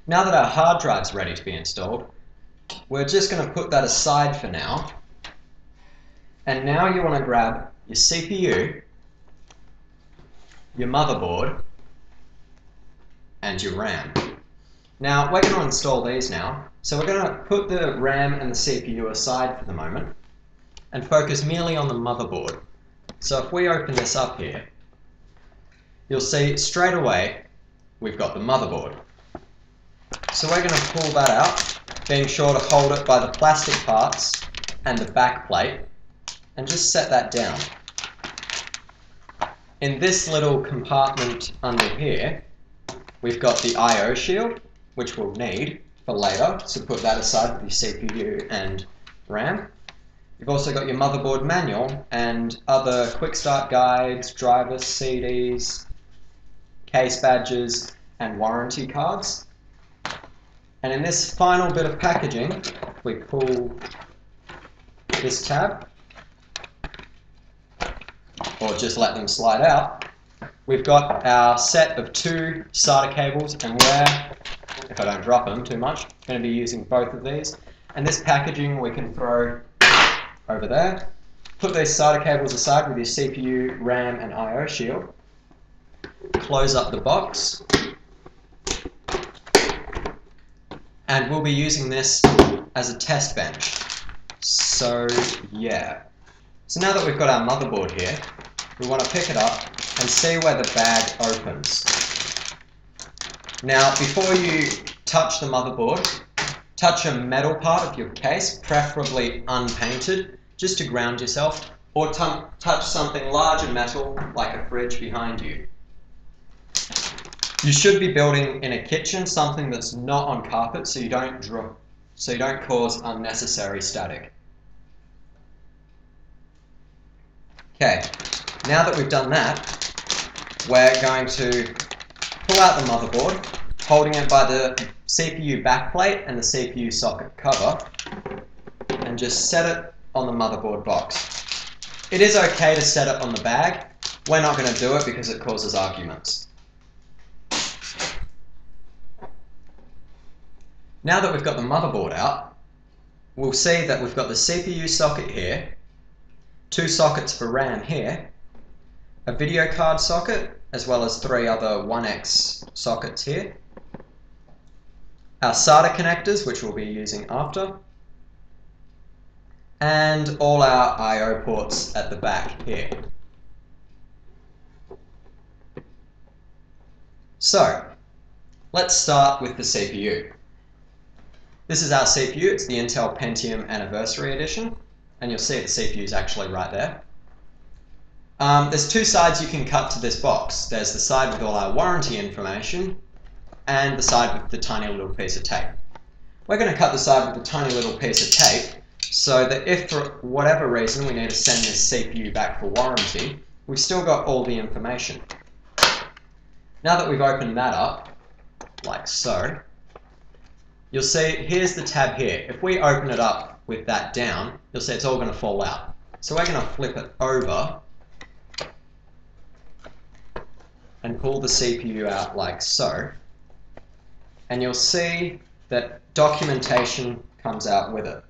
Now that our hard drive's ready to be installed, we're just going to put that aside for now. And now you want to grab your CPU, your motherboard, and your RAM. Now we're going to install these now, so we're going to put the RAM and the CPU aside for the moment and focus merely on the motherboard. So if we open this up here, you'll see straight away we've got the motherboard. So we're going to pull that out, being sure to hold it by the plastic parts and the back plate, and just set that down. In this little compartment under here, we've got the I/O shield, which we'll need for later, so put that aside with your CPU and RAM. You've also got your motherboard manual and other quick start guides, driver CDs, case badges, and warranty cards. And in this final bit of packaging, we pull this tab, or just let them slide out, we've got our set of 2 SATA cables, and we're, if I don't drop them too much, going to be using both of these. And this packaging we can throw over there. Put these SATA cables aside with your CPU, RAM, and I/O shield. Close up the box. And we'll be using this as a test bench. So yeah. So now that we've got our motherboard here, we want to pick it up and see where the bag opens. Now before you touch the motherboard, touch a metal part of your case, preferably unpainted, just to ground yourself, or touch something large and metal like a fridge behind you. You should be building in a kitchen something that's not on carpet so you don't cause unnecessary static. Okay, now that we've done that, we're going to pull out the motherboard, holding it by the CPU backplate and the CPU socket cover, and just set it on the motherboard box. It is okay to set it on the bag. We're not going to do it because it causes arguments. Now that we've got the motherboard out, we'll see that we've got the CPU socket here, 2 sockets for RAM here, a video card socket, as well as 3 other 1X sockets here, our SATA connectors, which we'll be using after, and all our I/O ports at the back here. So, let's start with the CPU. This is our CPU, it's the Intel Pentium Anniversary Edition, and you'll see the CPU is actually right there. There's 2 sides you can cut to this box. There's the side with all our warranty information, and the side with the tiny little piece of tape. We're going to cut the side with the tiny little piece of tape, so that if for whatever reason we need to send this CPU back for warranty, we've still got all the information. Now that we've opened that up, like so, you'll see here's the tab here. If we open it up with that down, you'll see it's all going to fall out. So we're going to flip it over and pull the CPU out like so, and you'll see that documentation comes out with it.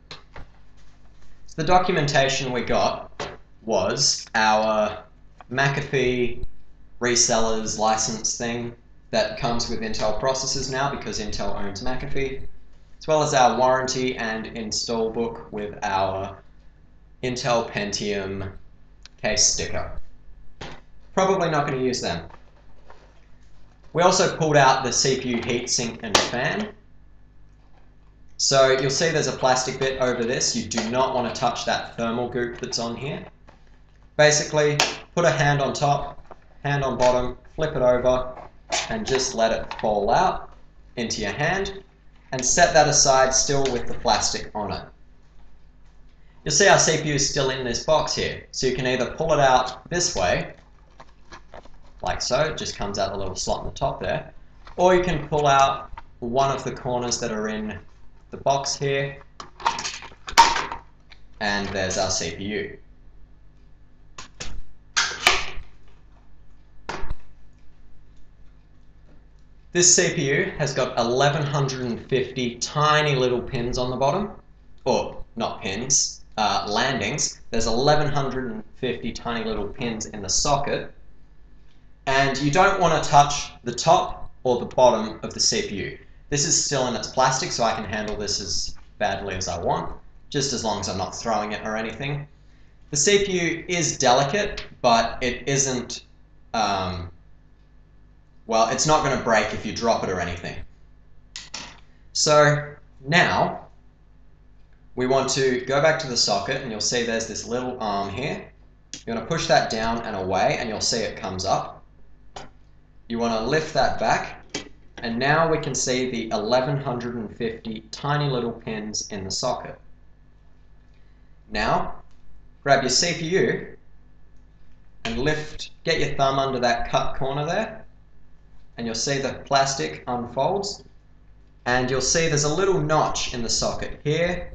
The documentation we got was our McAfee resellers license thing that comes with Intel processors now because Intel owns McAfee, as well as our warranty and install book with our Intel Pentium case sticker. Probably not going to use them. We also pulled out the CPU heatsink and fan. So you'll see there's a plastic bit over this. You do not want to touch that thermal goop that's on here. Basically, put a hand on top, hand on bottom, flip it over, and just let it fall out into your hand, and set that aside still with the plastic on it. You'll see our CPU is still in this box here, so you can either pull it out this way, like so, it just comes out the little slot in the top there, or you can pull out one of the corners that are in the box here, and there's our CPU. This CPU has got 1150 tiny little pins on the bottom, or not pins, landings. There's 1150 tiny little pins in the socket, and you don't want to touch the top or the bottom of the CPU. This is still in its plastic, so I can handle this as badly as I want, just as long as I'm not throwing it or anything. The CPU is delicate, but it isn't, well, it's not going to break if you drop it or anything. So now we want to go back to the socket, and you'll see there's this little arm here. You want to push that down and away, and you'll see it comes up. You want to lift that back, and now we can see the 1150 tiny little pins in the socket. Now, grab your CPU and get your thumb under that cut corner there, and you'll see the plastic unfolds, and you'll see there's a little notch in the socket here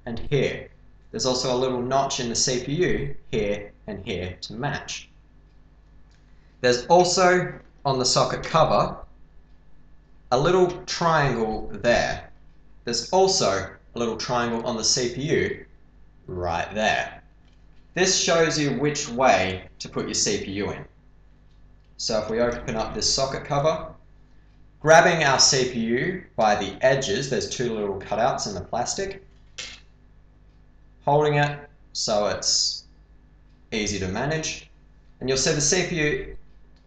and here. There's also a little notch in the CPU here and here to match. There's also on the socket cover a little triangle there. There's also a little triangle on the CPU right there. This shows you which way to put your CPU in. So if we open up this socket cover, grabbing our CPU by the edges, there's two little cutouts in the plastic, holding it so it's easy to manage, and you'll see the CPU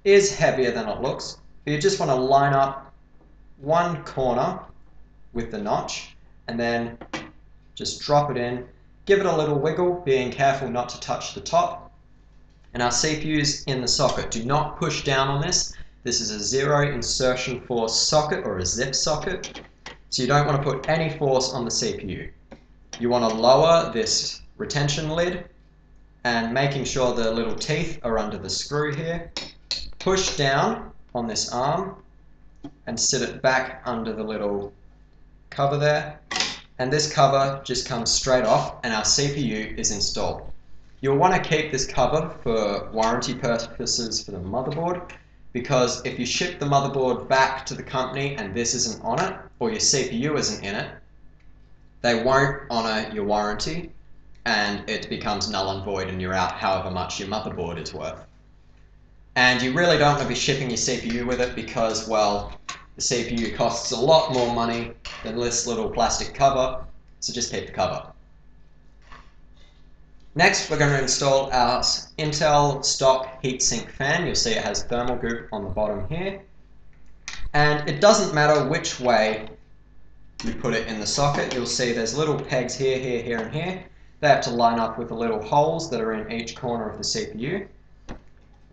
is heavier than it looks, but you just want to line up one corner with the notch and then just drop it in, give it a little wiggle, being careful not to touch the top, and our CPU's in the socket. Do not push down on this. This is a zero insertion force socket, or a zip socket, so you don't want to put any force on the CPU. You want to lower this retention lid, and making sure the little teeth are under the screw here. Push down on this arm and sit it back under the little cover there, and this cover just comes straight off and our CPU is installed. You'll want to keep this cover for warranty purposes for the motherboard, because if you ship the motherboard back to the company and this isn't on it, or your CPU isn't in it, they won't honour your warranty and it becomes null and void and you're out however much your motherboard is worth. And you really don't want to be shipping your CPU with it because, well, the CPU costs a lot more money than this little plastic cover, so just keep the cover. Next, we're going to install our Intel stock heatsink fan. You'll see it has thermal goop on the bottom here. And it doesn't matter which way you put it in the socket. You'll see there's little pegs here, here, here, and here. They have to line up with the little holes that are in each corner of the CPU.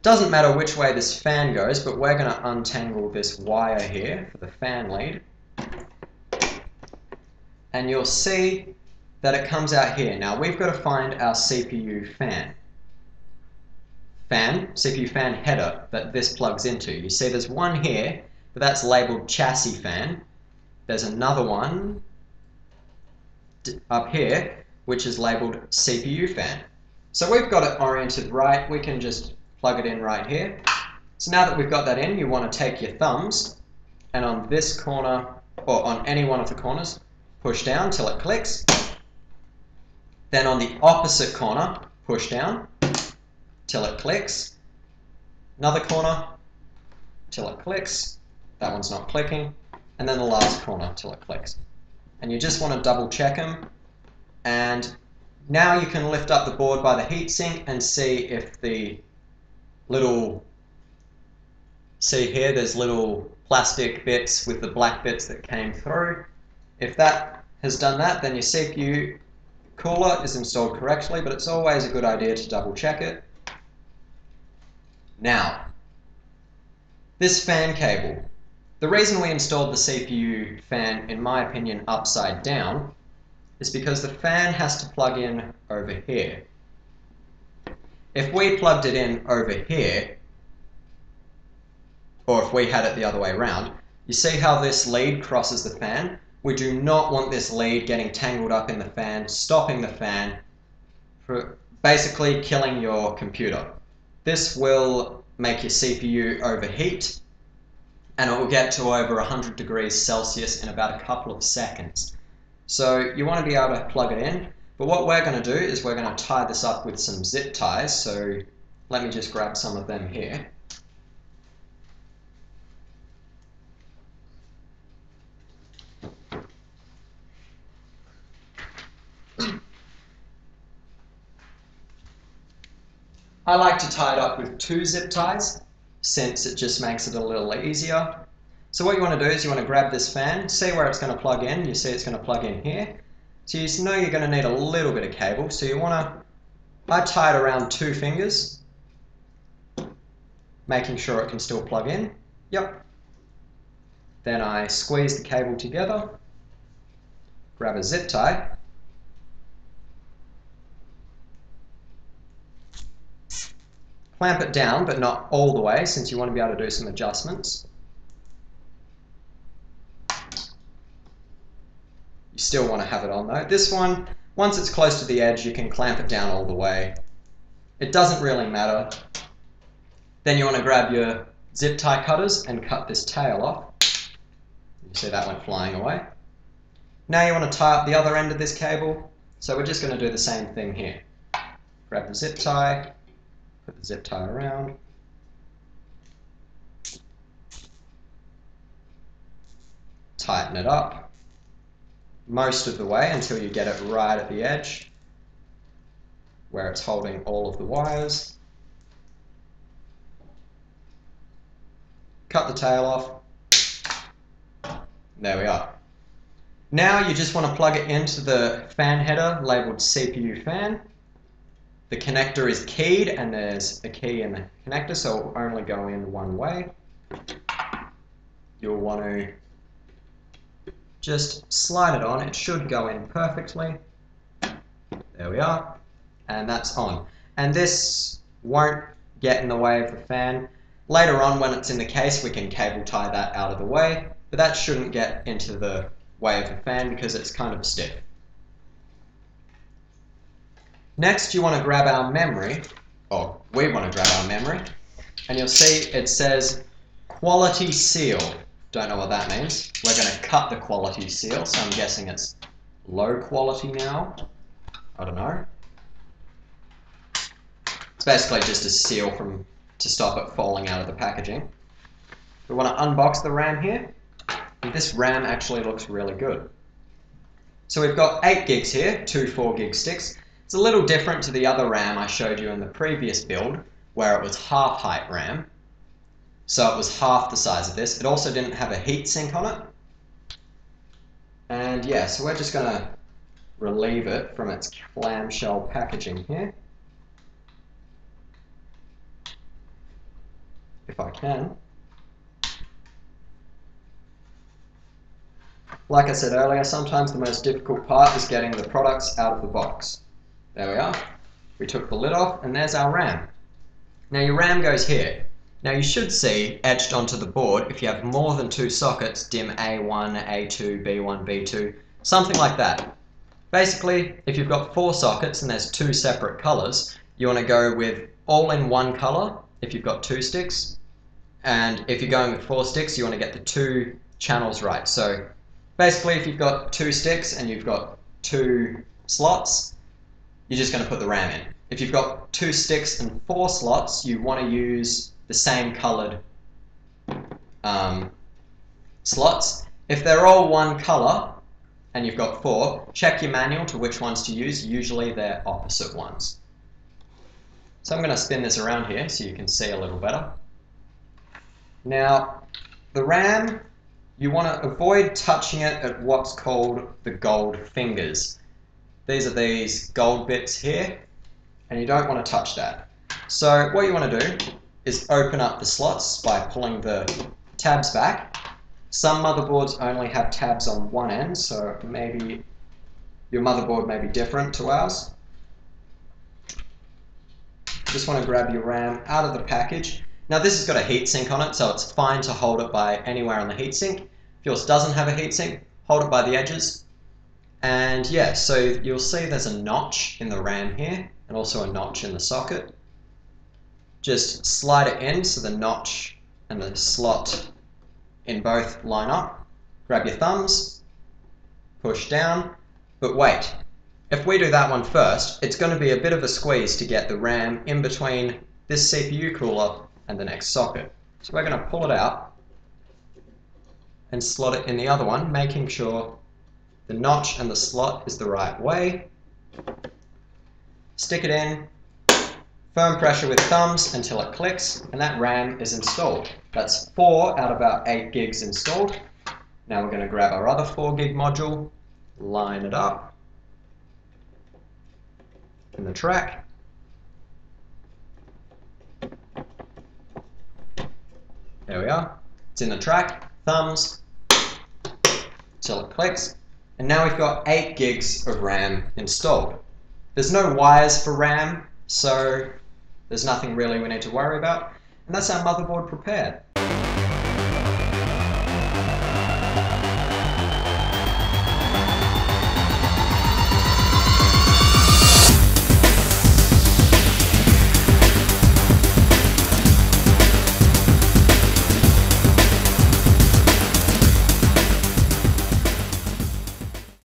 Doesn't matter which way this fan goes, but we're going to untangle this wire here for the fan lead. And you'll see that it comes out here. Now we've got to find our CPU fan. CPU fan header that this plugs into. You see there's one here, but that's labeled chassis fan. There's another one up here, which is labeled CPU fan. So we've got it oriented right. We can just plug it in right here. So now that we've got that in, you want to take your thumbs and on this corner, or on any one of the corners, push down till it clicks. Then on the opposite corner, push down till it clicks. Another corner till it clicks. That one's not clicking. And then the last corner till it clicks. And you just want to double check them. And now you can lift up the board by the heatsink and see if the little, see here, there's little plastic bits with the black bits that came through. If that has done that, then your CPU cooler is installed correctly, but it's always a good idea to double check it. Now, this fan cable. The reason we installed the CPU fan, in my opinion, upside down is because the fan has to plug in over here. If we plugged it in over here, or if we had it the other way around, you see how this lead crosses the fan? We do not want this lead getting tangled up in the fan, stopping the fan, basically killing your computer. This will make your CPU overheat and it will get to over 100 degrees Celsius in about a couple of seconds. So you want to be able to plug it in, but what we're going to do is we're going to tie this up with some zip ties. So let me just grab some of them here. I like to tie it up with 2 zip ties, since it just makes it a little easier. So what you want to do is you want to grab this fan, see where it's going to plug in. You see it's going to plug in here. So you know you're going to need a little bit of cable. So you want to, I tie it around 2 fingers, making sure it can still plug in. Yep. Then I squeeze the cable together, grab a zip tie, clamp it down, but not all the way, since you want to be able to do some adjustments. You still want to have it on though. This one, once it's close to the edge, you can clamp it down all the way. It doesn't really matter. Then you want to grab your zip tie cutters and cut this tail off. You see that went flying away. Now you want to tie up the other end of this cable. So we're just going to do the same thing here. Grab the zip tie, put the zip tie around. Tighten it up most of the way until you get it right at the edge where it's holding all of the wires. Cut the tail off. There we are. Now you just want to plug it into the fan header labeled CPU fan. The connector is keyed and there's a key in the connector, so it will only go in one way. You'll want to just slide it on. It should go in perfectly. There we are. And that's on. And this won't get in the way of the fan. Later on, when it's in the case, we can cable tie that out of the way, but that shouldn't get into the way of the fan because it's kind of stiff. Next, you want to grab our memory, or we want to grab our memory, and you'll see it says quality seal. Don't know what that means. We're going to cut the quality seal, so I'm guessing it's low quality now. I don't know. It's basically just a seal to stop it falling out of the packaging. We want to unbox the RAM here. And this RAM actually looks really good. So we've got 8 gigs here, 2 4 gig sticks. It's a little different to the other RAM I showed you in the previous build, where it was half height RAM. So it was half the size of this. It also didn't have a heatsink on it. And yeah, so we're just going to relieve it from its clamshell packaging here. If I can. Like I said earlier, sometimes the most difficult part is getting the products out of the box. There we are. We took the lid off and there's our RAM. Now your RAM goes here. Now you should see etched onto the board, if you have more than 2 sockets, DIM A1, A2, B1, B2, something like that. Basically, if you've got 4 sockets and there's 2 separate colors, you want to go with all in one color if you've got 2 sticks. And if you're going with 4 sticks, you want to get the 2 channels right. So basically, if you've got 2 sticks and you've got 2 slots, you're just going to put the RAM in. If you've got 2 sticks and 4 slots, you want to use the same colored slots. If they're all one color and you've got 4, check your manual to which ones to use. Usually they're opposite ones. So I'm going to spin this around here so you can see a little better. Now, the RAM, you want to avoid touching it at what's called the gold fingers. These are these gold bits here, and you don't want to touch that. So what you want to do is open up the slots by pulling the tabs back. Some motherboards only have tabs on one end, so maybe your motherboard may be different to ours. Just want to grab your RAM out of the package. Now this has got a heatsink on it, so it's fine to hold it by anywhere on the heatsink. If yours doesn't have a heatsink, hold it by the edges. And yeah, so you'll see there's a notch in the RAM here, and also a notch in the socket. Just slide it in so the notch and the slot in both line up. Grab your thumbs, push down, but wait. If we do that one first, it's going to be a bit of a squeeze to get the RAM in between this CPU cooler and the next socket. So we're going to pull it out and slot it in the other one, making sure the notch and the slot is the right way. Stick it in, firm pressure with thumbs until it clicks, and that RAM is installed. That's 4 out of our 8 gigs installed. Now we're going to grab our other 4 gig module, line it up in the track. There we are. It's in the track, thumbs, till it clicks. And now we've got 8 gigs of RAM installed. There's no wires for RAM, so there's nothing really we need to worry about. And that's our motherboard prepared.